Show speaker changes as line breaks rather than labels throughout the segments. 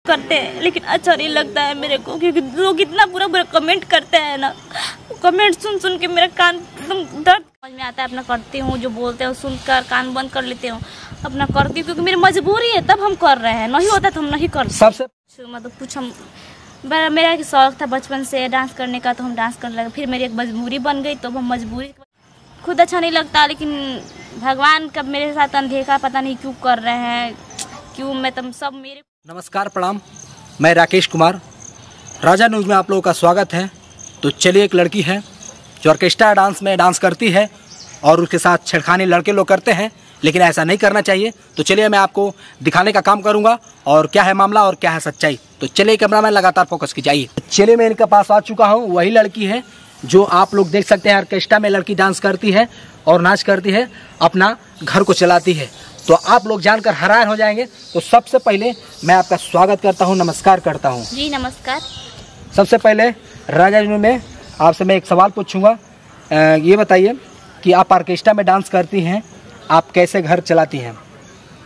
करते हैं, लेकिन अच्छा नहीं लगता है मेरे को, क्योंकि लोग इतना बुरा बुरा कमेंट करते हैं ना। कमेंट सुन सुन के मेरा कान एकदम दर्द समझ में आता है। अपना करती हूँ, जो बोलते हैं सुनकर कान बंद कर लेती हूँ, अपना करती हूँ क्योंकि मेरी मजबूरी है, तब हम कर रहे हैं। नहीं होता तो हम नहीं करते।
सबसे
मतलब कुछ हम मेरा एक शौक था बचपन से डांस करने का, तो हम डांस करने लगे। फिर मेरी एक मजबूरी बन गई, तो हम मजबूरी खुद अच्छा नहीं लगता, लेकिन भगवान कब मेरे साथ अनदेखा पता नहीं क्यों कर रहे हैं, क्यों मैं तुम सब मेरे।
नमस्कार, प्रणाम। मैं राकेश कुमार, राजा न्यूज़ में आप लोगों का स्वागत है। तो चलिए, एक लड़की है जो ऑर्केस्ट्रा डांस में डांस करती है और उसके साथ छेड़खानी लड़के लोग करते हैं, लेकिन ऐसा नहीं करना चाहिए। तो चलिए, मैं आपको दिखाने का काम करूंगा और क्या है मामला और क्या है सच्चाई। तो चलिए, कैमरामैन लगातार फोकस कीजिए। चलिए, मैं इनके पास आ चुका हूँ। वही लड़की है जो आप लोग देख सकते हैं, ऑर्केस्ट्रा में लड़की डांस करती है और नाच करती है, अपना घर को चलाती है। तो आप लोग जानकर हैरान हो जाएंगे। तो सबसे पहले मैं आपका स्वागत करता हूं, नमस्कार करता हूं।
जी नमस्कार।
सबसे पहले राजा जी में आपसे मैं एक सवाल पूछूंगा। ये बताइए कि आप ऑर्केस्ट्रा में डांस करती हैं, आप कैसे घर चलाती हैं?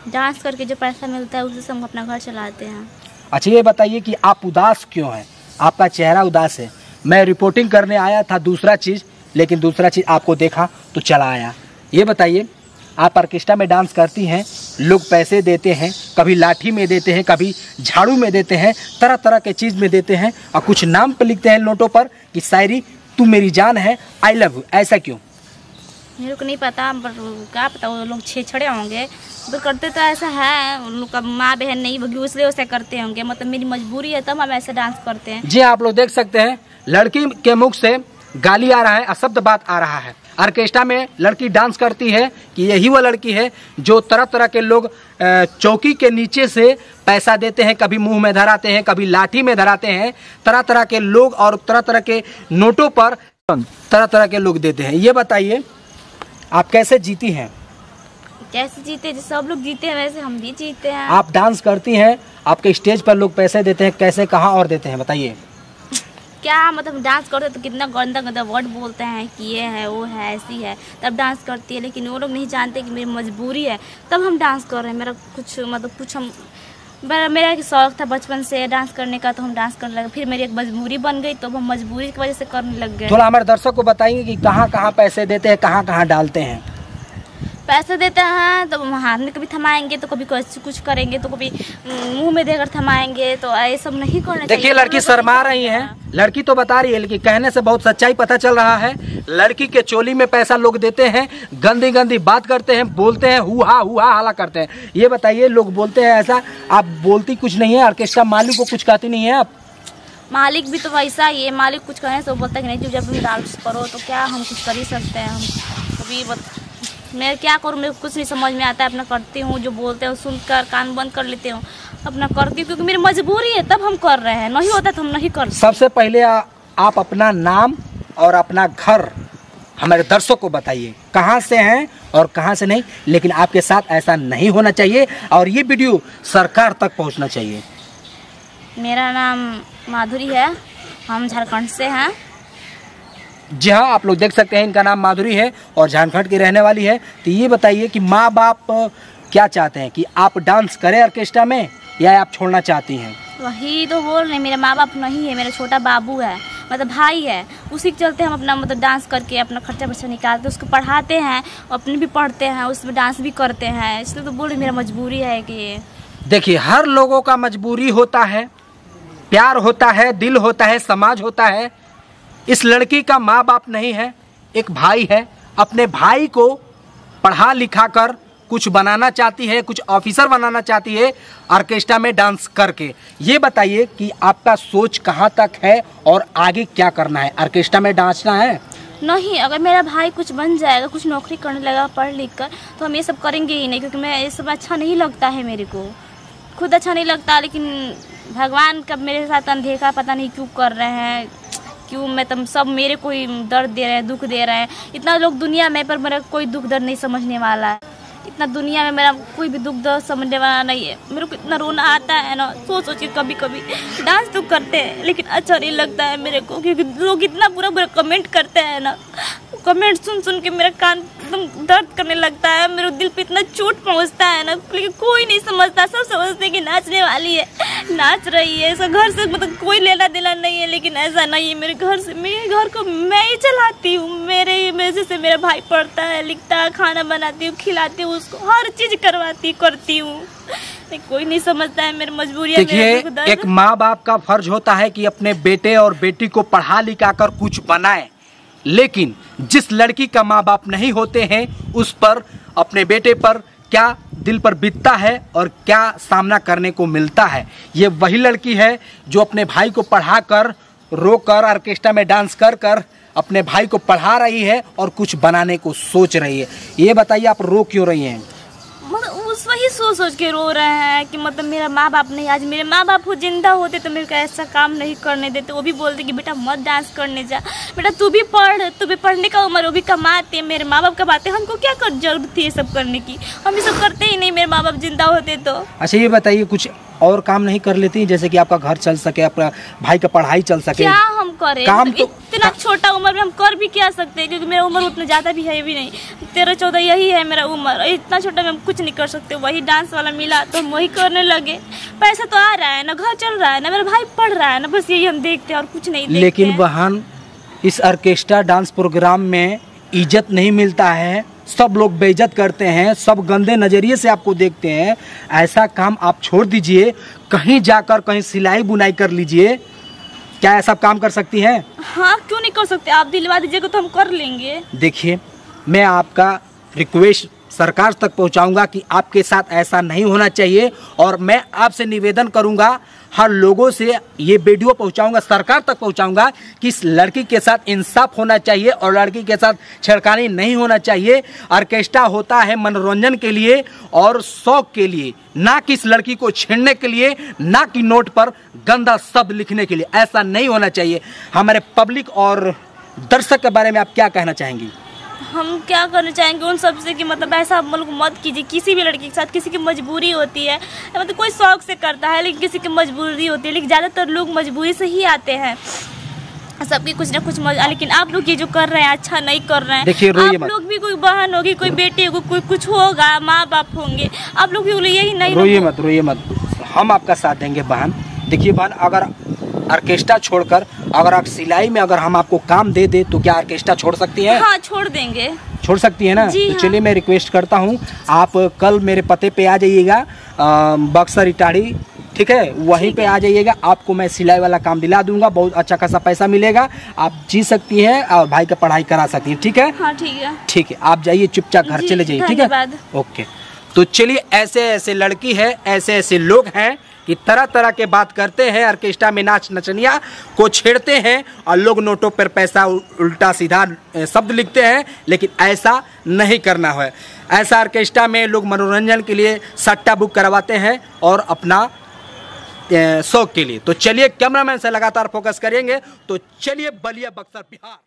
डांस करके जो पैसा मिलता है उससे हम अपना घर चलाते हैं।
अच्छा, ये बताइए कि आप उदास क्यों हैं? आपका चेहरा उदास है। मैं रिपोर्टिंग करने आया था दूसरा चीज़, लेकिन दूसरा चीज़ आपको देखा तो चला आया। ये बताइए, आप ऑर्केस्ट्रा में डांस करती हैं, लोग पैसे देते हैं, कभी लाठी में देते हैं, कभी झाड़ू में देते हैं, तरह तरह के चीज़ में देते हैं, और कुछ नाम पे लिखते हैं नोटों पर कि शायरी तू मेरी जान है, आई लव यू। ऐसा क्यों?
मेरे को नहीं पता, पर क्या पता वो लोग छेड़े होंगे तो करते। तो ऐसा है, उन लोग का माँ बहन नहीं होगी इसलिए वैसे करते होंगे। मतलब मेरी मजबूरी है तब हम ऐसे डांस करते हैं।
जी, आप लोग देख सकते हैं, लड़की के मुख से गाली आ रहा है, अशब्द बात आ रहा है। ऑर्केस्ट्रा में लड़की डांस करती है कि यही वो लड़की है जो तरह तरह के लोग चौकी के नीचे से पैसा देते हैं, कभी मुंह में धराते हैं, कभी लाठी में धराते हैं, तरह तरह के लोग और तरह तरह के नोटों पर तरह तरह के लोग देते हैं। ये बताइए, आप कैसे जीती हैं?
जैसे जीते सब लोग जीते हैं वैसे हम भी जीते हैं।
आप डांस करती हैं, आपके स्टेज पर लोग पैसे देते हैं, कैसे, कहाँ और देते हैं, बताइए।
क्या मतलब डांस करते तो कितना गंदा गंदा वर्ड बोलते हैं कि ये है वो है ऐसी है, तब डांस करती है। लेकिन वो लोग नहीं जानते कि मेरी मजबूरी है, तब हम डांस कर रहे हैं। मेरा एक शौक था बचपन से डांस करने का, तो हम डांस करने लगे। फिर मेरी एक मजबूरी बन गई, तो हम मजबूरी की वजह से करने लग गए।
थोड़ा हमारे दर्शक को बताएंगे कि कहाँ कहाँ पैसे देते हैं, कहाँ कहाँ डालते हैं?
पैसे देते हैं तो हाथ में कभी थमाएंगे, तो कभी कुछ करेंगे, तो कभी मुंह में देकर थमाएंगे। तो ये सब नहीं करना चाहिए।
देखिए, लड़की शर्मा रही है। लड़की तो बता रही है, लेकिन कहने से बहुत सच्चाई पता चल रहा है। लड़की के चोली में पैसा लोग देते हैं, गंदी गंदी बात करते हैं, बोलते हैं, हुआ हाला करते हैं। ये बताइए, लोग बोलते हैं ऐसा, आप बोलती कुछ नहीं है, ऑर्केस्ट्रा मालिक को कुछ कहती नहीं है आप?
मालिक भी तो वैसा ही है, मालिक कुछ कहे तो बोलता है कि नहीं जब तुम डांस करो तो क्या हम कुछ कर ही सकते हैं। हम कभी मैं क्या करूँ, मेरे को कुछ नहीं समझ में आता है। अपना करती हूँ, जो बोलते हैं सुनकर कान बंद कर लेती हूँ, अपना करती हूँ क्योंकि मेरी मजबूरी है, तब हम कर रहे हैं। नहीं होता तो हम नहीं करते।
सबसे पहले आप अपना नाम और अपना घर हमारे दर्शकों को बताइए, कहाँ से हैं और कहाँ से नहीं। लेकिन आपके साथ ऐसा नहीं होना चाहिए और ये वीडियो सरकार तक पहुँचना चाहिए।
मेरा नाम माधुरी है, हम झारखंड से हैं।
जी हाँ, आप लोग देख सकते हैं, इनका नाम माधुरी है और झारखंड की रहने वाली है। तो ये बताइए कि माँ बाप क्या चाहते हैं, कि आप डांस करें ऑर्केस्ट्रा में या आप छोड़ना चाहती हैं?
वही तो बोल रहे, मेरे माँ बाप नहीं है, मेरा छोटा बाबू है, मतलब भाई है। उसी के चलते हम अपना मतलब डांस करके अपना खर्चा बर्चा निकालते, उसको पढ़ाते हैं, अपने भी पढ़ते हैं, उसमें डांस भी करते हैं। इसलिए तो बोल रहे मेरा मजबूरी है कि
देखिए, हर लोगों का मजबूरी होता है, प्यार होता है, दिल होता है, समाज होता है। इस लड़की का माँ बाप नहीं है, एक भाई है। अपने भाई को पढ़ा लिखा कर कुछ बनाना चाहती है, कुछ ऑफिसर बनाना चाहती है ऑर्केस्ट्रा में डांस करके। ये बताइए कि आपका सोच कहाँ तक है और आगे क्या करना है? ऑर्केस्ट्रा में डांसना है?
नहीं, अगर मेरा भाई कुछ बन जाएगा, कुछ नौकरी करने लगा पढ़ लिख कर, तो हम ये सब करेंगे ही नहीं, क्योंकि मैं ये सब अच्छा नहीं लगता है, मेरे को खुद अच्छा नहीं लगता। लेकिन भगवान कब मेरे साथ अनदेखा पता नहीं क्यों कर रहे हैं, क्यों मैं तुम सब मेरे कोई दर्द दे रहे हैं, दुख दे रहे हैं। इतना लोग दुनिया में, पर मेरा कोई दुख दर्द नहीं समझने वाला है। इतना दुनिया में मेरा कोई भी दुख दर्द समझने वाला नहीं है। मेरे को इतना रोना आता है ना, सोच के कभी कभी। डांस तो करते हैं लेकिन अच्छा नहीं लगता है मेरे को, क्योंकि लोग इतना बुरा बुरा कमेंट करते हैं ना। कमेंट सुन सुन के मेरा कान एकदम दर्द करने लगता है, मेरे दिल पे इतना चोट पहुंचता है ना, लेकिन कोई नहीं समझता। सब समझते हैं कि नाचने वाली है, नाच रही है, ऐसा घर से मतलब कोई लेना देना नहीं है, लेकिन ऐसा नहीं है। मेरे घर को मैं ही चलाती हूँ, मेरे से मेरा भाई पढ़ता है, लिखता है, खाना बनाती हूँ, खिलाती हूँ उसको, हर चीज करती हूँ। कोई नहीं समझता है मेरी मजबूरी।
देखिए, एक माँ बाप का फर्ज होता है कि अपने बेटे और बेटी को पढ़ा लिखा कर कुछ बनाए, लेकिन जिस लड़की का माँ बाप नहीं होते हैं उस पर, अपने बेटे पर क्या दिल पर बीतता है और क्या सामना करने को मिलता है। ये वही लड़की है जो अपने भाई को पढ़ाकर, रोकर, ऑर्केस्ट्रा में डांस कर अपने भाई को पढ़ा रही है और कुछ बनाने को सोच रही है। ये बताइए, आप रो क्यों रही हैं?
मतलब उस वही सोच के रो रहे हैं कि मतलब मेरा माँ बाप नहीं, आज मेरे माँ बाप वो जिंदा होते तो मेरे को ऐसा काम नहीं करने देते। वो भी बोलते कि बेटा मत डांस करने जा, बेटा तू भी पढ़, तू भी पढ़ने का उम्र, वो भी कमाते। मेरे माँ बाप कमाते, हमको क्या जरूरत थी ये सब करने की? हम ये सब करते ही नहीं, मेरे माँ बाप जिंदा होते तो।
अच्छा ये बताइए, कुछ और काम नहीं कर लेती, जैसे कि आपका घर चल सके, अपना भाई का पढ़ाई चल सके?
क्या हम करें?
काम तो
इतना छोटा उम्र में हम कर भी क्या सकते हैं, क्योंकि मेरा उम्र उतना ज़्यादा भी है भी नहीं, 13-14 यही है मेरा उम्र। इतना छोटा में हम कुछ नहीं कर सकते। वही डांस वाला मिला तो हम वही करने लगे। पैसा तो आ रहा है ना, घर चल रहा है ना, मेरा भाई पढ़ रहा है ना, बस यही हम देखते हैं और कुछ नहीं देखते।
लेकिन बहन, इस ऑर्केस्ट्रा डांस प्रोग्राम में इज्जत नहीं मिलता है, सब लोग बेइज्जत करते हैं, सब गंदे नज़रिए से आपको देखते हैं। ऐसा काम आप छोड़ दीजिए, कहीं जाकर कहीं सिलाई बुनाई कर लीजिए। क्या ऐसा काम कर सकती हैं?
हाँ, क्यों नहीं कर सकते? आप दिलवा दीजिएगा तो हम कर लेंगे।
देखिए, मैं आपका रिक्वेस्ट सरकार तक पहुंचाऊंगा कि आपके साथ ऐसा नहीं होना चाहिए, और मैं आपसे निवेदन करूंगा, हर लोगों से ये वीडियो पहुंचाऊंगा, सरकार तक पहुंचाऊंगा कि इस लड़की के साथ इंसाफ होना चाहिए और लड़की के साथ छेड़खानी नहीं होना चाहिए। ऑर्केस्ट्रा होता है मनोरंजन के लिए और शौक के लिए, ना कि इस लड़की को छेड़ने के लिए, ना कि नोट पर गंदा शब्द लिखने के लिए। ऐसा नहीं होना चाहिए। हमारे पब्लिक और दर्शक के बारे में आप क्या कहना चाहेंगी?
हम क्या करना चाहेंगे उन सब से कि मतलब ऐसा आप लोग मत कीजिए किसी भी लड़की के साथ। किसी की मजबूरी होती है, मतलब कोई शौक से करता है, लेकिन किसी की मजबूरी होती है, लेकिन ज़्यादातर लोग मजबूरी से ही आते हैं। सबकी कुछ ना कुछ लेकिन आप लोग ये जो कर रहे हैं अच्छा नहीं कर रहे हैं।
देखिए,
आप लोग भी, कोई बहन होगी, कोई बेटी होगी, कोई कुछ होगा, माँ बाप होंगे, आप लोग भी यही नहीं।
रोइए मत, हम आपका साथ देंगे बहन। देखिए बहन, अगर ऑर्केस्ट्रा छोड़कर अगर आप सिलाई में अगर हम आपको काम दे दे तो क्या ऑर्केस्ट्रा छोड़ सकती हैं?
हाँ, छोड़ देंगे।
छोड़ सकती है ना? तो
हाँ।
चलिए, मैं रिक्वेस्ट करता हूँ, आप कल मेरे पते पे आ जाइएगा, बक्सर इटाड़ी, ठीक है? वहीं पे आ जाइएगा। आपको मैं सिलाई वाला काम दिला दूंगा, बहुत अच्छा खासा पैसा मिलेगा, आप जी सकती हैं और भाई का पढ़ाई करा सकती हैं। ठीक है?
हाँ, ठीक है।
ठीक है, आप जाइए, चुपचाप घर चले जाइए। ठीक है? ओके। तो चलिए, ऐसे ऐसे लड़की है, ऐसे ऐसे लोग हैं कि तरह तरह के बात करते हैं, ऑर्केस्ट्रा में नाच नचनिया को छेड़ते हैं और लोग नोटों पर पैसा उल्टा सीधा शब्द लिखते हैं, लेकिन ऐसा नहीं करना है। ऐसा ऑर्केस्ट्रा में लोग मनोरंजन के लिए सट्टा बुक करवाते हैं और अपना शौक के लिए। तो चलिए, कैमरामैन से लगातार फोकस करेंगे। तो चलिए, बलिया बक्सर बिहार।